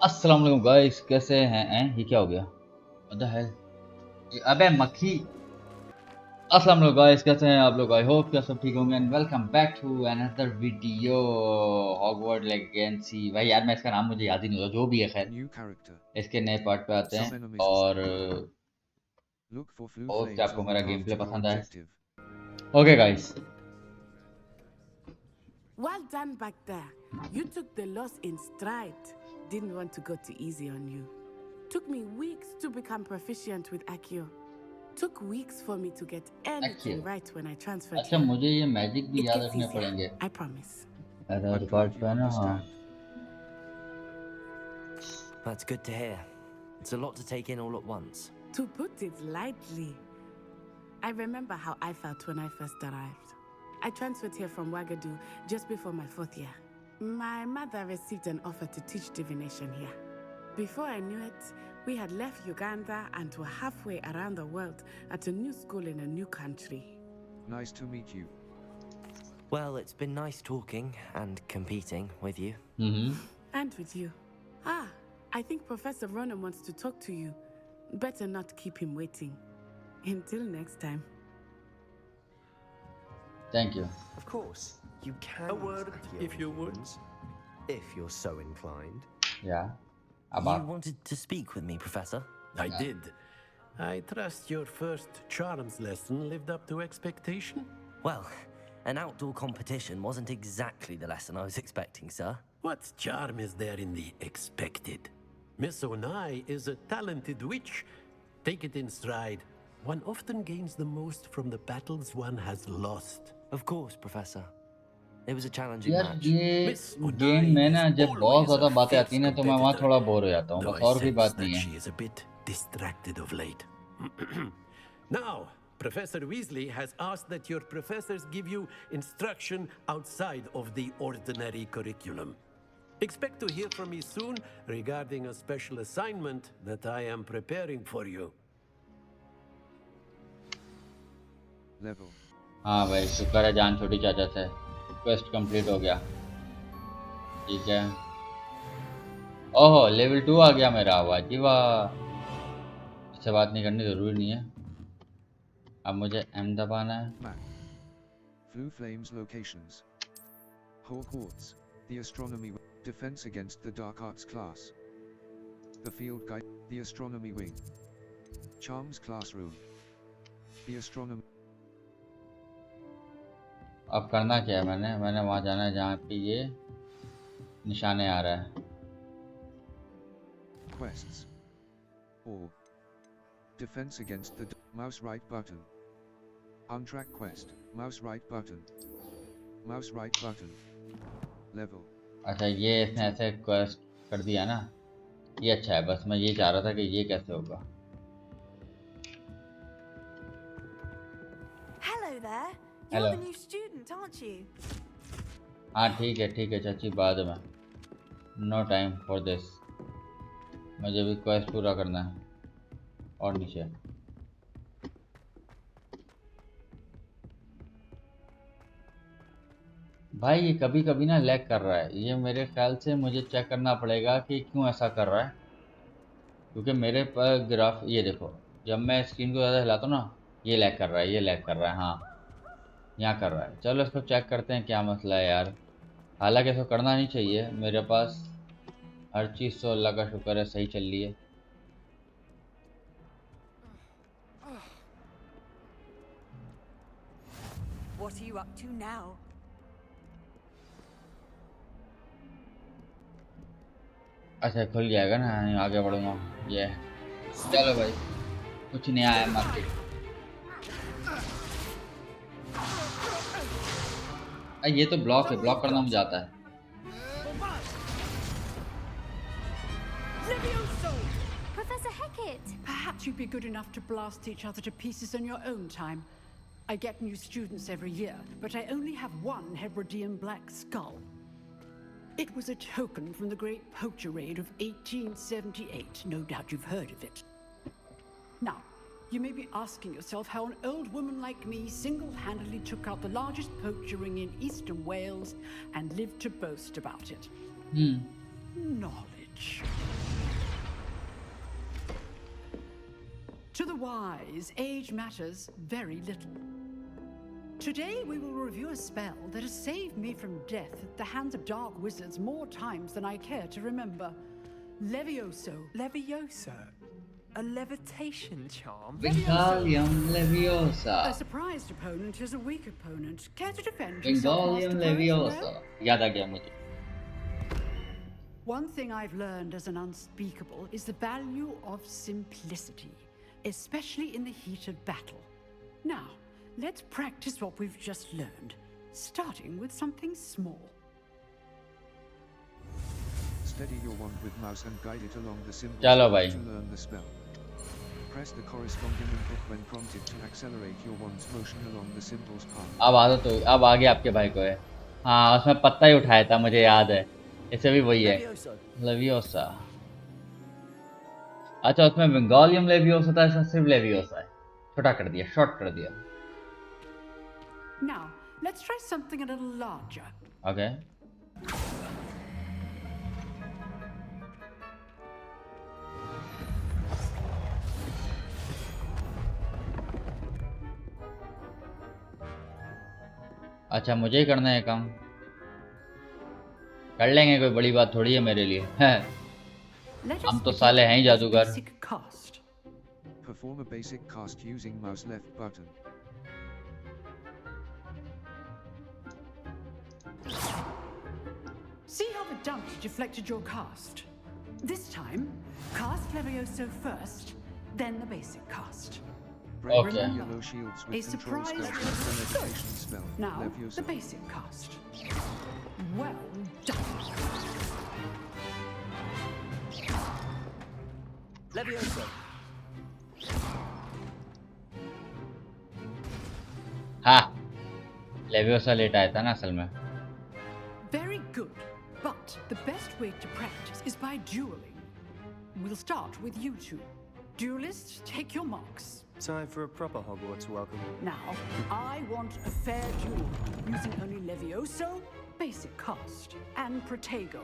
अस्सलाम वालेकुम गाइस, कैसे हैं? ये क्या हो गया? What the hell? अबे मक्खी। अस्सलाम वालेकुम गाइस, कैसे हैं आप लोग? आई होप कि सब ठीक होंगे and welcome back to another video Hogwarts Legacy. भाई यार मैं इसका नाम मुझे याद ही नहीं होता, जो भी है खैर। New character. इसके नए पार्ट पे आते Some हैं enemies. और Look for blue होप कि flames आपको on the मेरा game path play to your पसंद आए। objective. Okay guys. Well done back there. You took the loss in stride. Didn't want to go too easy on you. Took me weeks to become proficient with Accio. Took weeks for me to get anything right when I transferred अच्छा, here. मुझे ये magic भी It याद gets रखने easier, पड़ेंगे। I promise. ऐसा I'm record glad पे you है ना? हाँ। understand. That's good to hear. It's a lot to take in all at once. To put it lightly, I remember how I felt when I first arrived. I transferred here from Wagadu just before my 4th year. My mother received an offer to teach divination here. Before I knew it, we had left Uganda and were halfway around the world at a new school in a new country. Nice to meet you. Well, it's been nice talking and competing with you. And with you. I think Professor Ronan wants to talk to you. Better not keep him waiting. Until next time. Thank you. Of course, you can. A word, if you would. If you're so inclined. या अब You आप wanted to speak with me, Professor? I did. I trust your first charms lesson lived up to expectation? Well, an outdoor competition wasn't exactly the lesson I was expecting, sir. What charm is there in the expected? Miss Onai is a talented witch. Take it in stride. One often gains the most from the battles one has lost. Of course, Professor. It was a challenging यार match. ये Miss game Unai में ना is जब बहुत always ज्यादा a बातें आती fierce हैं ना तो मैं वहाँ competitor, थोड़ा बोर हो जाता हूँ, though बस I और कोई sense बात नहीं that है। she is a bit distracted of late. Now, Professor Weasley has asked that your professors give you instruction outside of the ordinary curriculum. Expect to hear from me soon regarding a special assignment that I am preparing for you. Level. हाँ भाई, शुक्र है जान छोटी चाचा से। Quest complete हो गया। ठीक है। ओहो, लेवल 2 आ गया मेरा। वाह जी वाह। इससे बात नहीं करनी, जरूरी नहीं है। अब मुझे एम दबाना है। Map. Blue flames locations. Hogwarts. The astronomy. Defense against the dark arts class. The field guide. The astronomy wing. Charms classroom. The astronomy. अब करना क्या है? मैंने वहाँ जाना है जहाँ पे ये निशाने आ रहा है। Quests. Or. Defense against the mouse right button. Untrack quest. Mouse right button. Mouse right button. Level. अच्छा, ये इसने ऐसे क्वेस्ट कर दिया ना, ये अच्छा है। बस मैं ये चाह रहा था कि ये कैसे होगा। Hello there. Hello. You're the new student, aren't you? हाँ ठीक है चाची, बाद में। No time for this. मुझे भी क्वेस्ट पूरा करना है। और नीचे भाई ये कभी कभी ना लैग कर रहा है। ये मेरे ख्याल से मुझे चेक करना पड़ेगा कि क्यों ऐसा कर रहा है, क्योंकि मेरे पर ग्राफ ये देखो, जब मैं स्क्रीन को ज़्यादा हिलाता हूँ ना, ये लैग कर रहा है, ये लैग कर रहा है। हाँ, यहाँ कर रहा है। चलो इसको चेक करते हैं क्या मसला है यार। हालांकि इसको करना नहीं चाहिए, मेरे पास हर चीज़ तो अल्लाह का शुक्र है सही चल रही है। What are you up to now? अच्छा खुल जाएगा ना, आगे बढ़ूंगा। ये चलो भाई, कुछ नया है मार्केट। ये तो ब्लॉक है, ब्लॉक करना मुझे आता है। Professor Hecat! Perhaps you'd be good enough to blast each other to pieces in your own time. I get new students every year, but I only have one Hebridean black skull. It was a token from the Great Poacher Raid of 1878. No doubt you've heard of it. Now, you may be asking yourself how an old woman like me single-handedly took out the largest poacher ring in eastern Wales and lived to boast about it. Knowledge. wise, age matters very little. Today we will review a spell that has saved me from death at the hands of dark wizards more times than I care to remember. Levioso. Levioso? A levitation charm? Wingardium A Leviosa. surprised opponent is a weak opponent. Care to defend Wingardium yourself, Master Leviosa. याद आ गया मुझे. One thing I've learned as an unspeakable is the value of simplicity, especially in the heat of battle. Now, let's practice what we've just learned, starting with something small. Steady your wand with mouse and guide it along the symbol चलो भाई. to learn the spell. Press the corresponding input when prompted to accelerate your wand's motion along the symbol's path. अब आदत हो, अब आगे आपके भाई को है. हाँ, उसमें पत्ता ही उठाया था, मुझे याद है. इसे भी वही है. लेवियोसा. अच्छा, उसमें विंगालियम लेवियोसा था, इसमें सिर्फ लेवियोसा है. छोटा कर दिया, शॉर्ट कर दिया. Now, let's try something a little larger. Okay. अच्छा, मुझे ही करना है काम. कर लेंगे, कोई बड़ी बात थोड़ी है मेरे लिए. Let हम us तो begin साले हैं ही with a जादूगर. basic cast. Perform a basic cast using mouse left button. See how the dummy deflected your cast? This time, cast Levioso first, then the basic cast. Break Okay. the yellow shields A with control surprise spell with the levitation spell. Now, Leviosa. the basic cast. Well done. Levioso. हाँ, leviosa late आया था ना असल में. Very good. But the best way to practice is by dueling. We'll start with you two. Duelists, take your marks. Time for a proper Hogwarts welcome. Now, I want a fair duel, using only Levioso, basic cast, and Protego.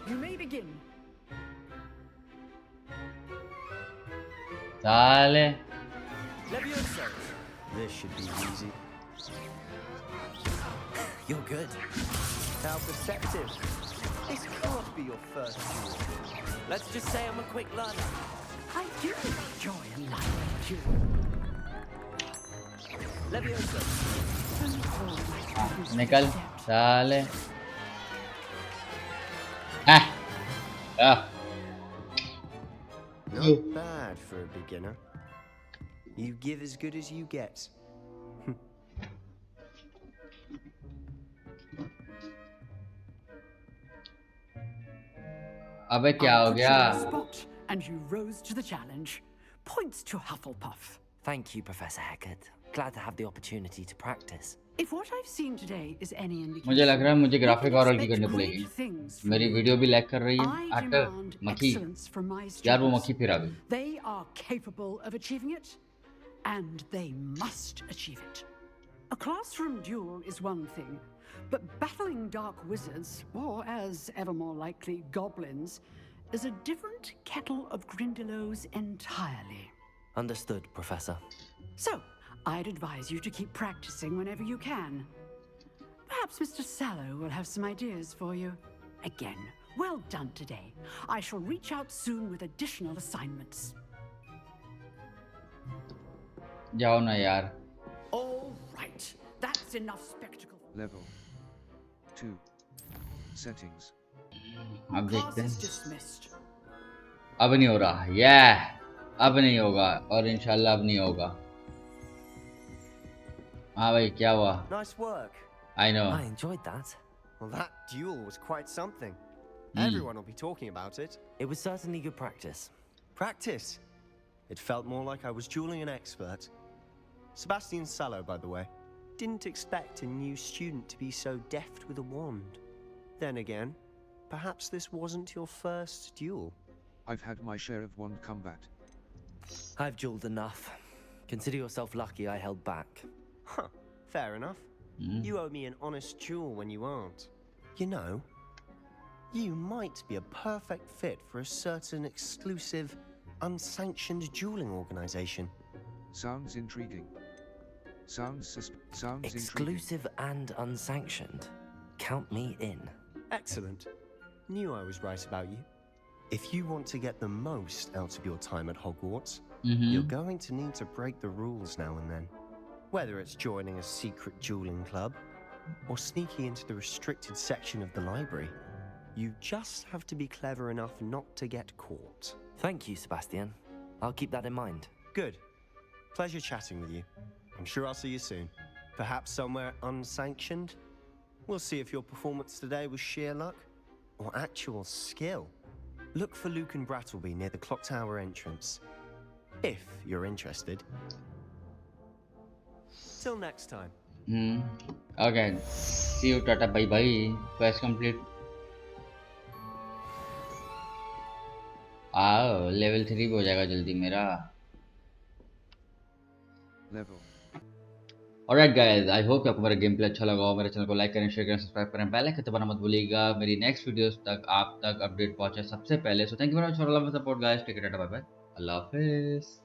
You may begin. साले. Levioso. This should be easy. You're good. How perceptive. This can't be your first duel. Let's just say I'm a quick learner. I do enjoy a lively duel. Levioso. निकल साले. Ah. Ah. Not bad for a beginner. You give as good as you get. अबे क्या हो I put you गया? on the spot, and you rose to the challenge. Points to Hufflepuff. Thank you, Professor Hecat. Glad to have the opportunity to practice. If what I've seen today is any indication, मुझे लग रहा है मुझे we graphic can और हल्की expect करनी great पड़ेगी. things from मेरी you. वीडियो भी लैग कर रही है. I आकर demand मक्खी. excellence from my यार वो students. मक्खी फिर आ गई. They are capable of achieving it, and they must achieve it. A classroom duel is one thing, but battling dark wizards, or as ever more likely, goblins, is a different kettle of Grindylows entirely. Understood, Professor. So, I'd advise you to keep practicing whenever you can. Perhaps Mr. Sallow will have some ideas for you. Again, well done today. I shall reach out soon with additional assignments. जाओ ना यार. All right, that's enough spectacle. Level 2. Settings. अब Class देखते is हैं. dismissed. अब नहीं हो रहा. Yeah. अब नहीं होगा और इंशाल्लाह अब नहीं होगा. हाँ भाई क्या हुआ? Nice work. I know. I enjoyed that. Well, that duel was quite something. Everyone will be talking about it. It was certainly good practice. Practice. It felt more like I was dueling an expert. Sebastian Sallow, by the way. Didn't expect a new student to be so deft with a wand. Then again, perhaps this wasn't your first duel. I've had my share of wand combat. I've dueled enough. Consider yourself lucky I held back. Huh, fair enough. You owe me an honest duel when you aren't. You know, you might be a perfect fit for a certain exclusive, unsanctioned dueling organization. Sounds intriguing. Sounds intriguing. Exclusive and unsanctioned. Count me in. Excellent. Knew I was right about you. If you want to get the most out of your time at Hogwarts, you're going to need to break the rules now and then. Whether it's joining a secret dueling club or sneaking into the restricted section of the library, you just have to be clever enough not to get caught. Thank you, Sebastian. I'll keep that in mind. Good. Pleasure chatting with you. I'm sure I'll see you soon. Perhaps somewhere unsanctioned? We'll see if your performance today was sheer luck or actual skill. Look for Luke and Brattleby near the clock tower entrance, if you're interested. Till next time. Okay. See you. Tata. Bye bye. Quest complete. आओ level 3 भी हो जाएगा जल्दी मेरा. Level. Alright guys, I hope आपको मेरा game play अच्छा लगा हो. मेरे चैनल को लाइक करें, शेयर करें, सब्सक्राइब करें, बेल आइकन दबाना मत भूलिएगा मेरी नेक्स्ट वीडियोस तक आप तक अपडेट पहुंचे सबसे पहले. So thank you very much for love support guys. Take care, bye bye, अल्लाह हाफिज़.